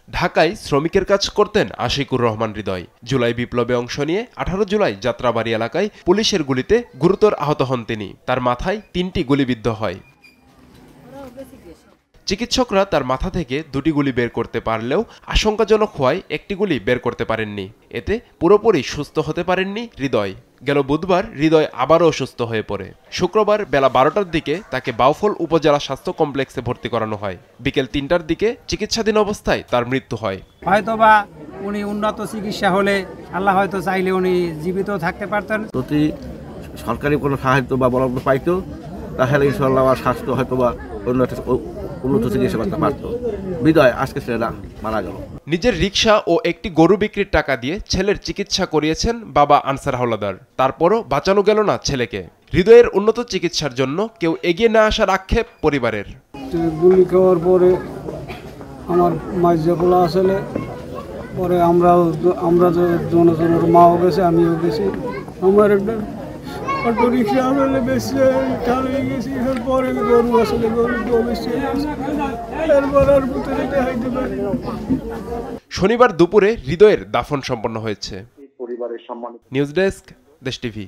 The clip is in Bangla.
ঢাকায় শ্রমিকের কাজ করতেন আশিকুর রহমান হৃদয়। জুলাই বিপ্লবে অংশ নিয়ে 18 জুলাই যাত্রাবাড়ি এলাকায় পুলিশের গুলিতে গুরুতর আহত হন তিনি। তার মাথায় 3টি গুলিবিদ্ধ হয়। চিকিৎসকরা তার মাথা থেকে 2টি গুলি বের করতে পারলেও আশঙ্কাজনক হওয়ায় 1টি গুলি বের করতে পারেননি। এতে পুরোপুরি সুস্থ হতে পারেননি হৃদয়। গেল বুধবার হৃদয় আবারও অসুস্থ হয়ে পড়ে। শুক্রবার বেলা 12টার দিকে তাকে বাউফল উপজেলা স্বাস্থ্য কমপ্লেক্সে ভর্তি করানো হয়। বিকেল 3টার দিকে চিকিৎসাধীন অবস্থায় তার মৃত্যু হয়। হয়তোবা উনি উন্নত চিকিৎসা হলে আল্লাহ হয়তো চাইলে উনি জীবিত থাকতে পারতেন। যদি সরকারি কোনো সাহায্য বা বরাদ্দ পাইতো তাহলে ইনশাআল্লাহ আমার স্বাস্থ্য হয়তোবা উন্নত চিকিৎসা করতে পারত। বিদায় আজকে ছেলেরা মারা গেল। নিজের রিকশা ও একটি গরু বিক্রির টাকা দিয়ে ছেলের চিকিৎসা করিয়েছেন বাবা আনসার হাওলাদার। তারপরও বাঁচানো গেল না ছেলেকে। হৃদয়ের উন্নত চিকিৎসার জন্য কেউ এগিয়ে না আসার আক্ষেপ পরিবারের। গুলি খাওয়ার পরে আমার মাইজাগুলো আসলে পরে আমরা জনজনের মাও গেছে, আমিও গেছি। আমার একটা অটো রিক্সা আসলে বেশি টানে গেছি, এরপরে গরু আসলে গরু বেশি এরপর আর ভিতরে দেখাইতে পারি। শনিবার দুপুরে হৃদয়ের দাফন সম্পন্ন হয়েছে। নিউজ ডেস্ক, দেশ টিভি।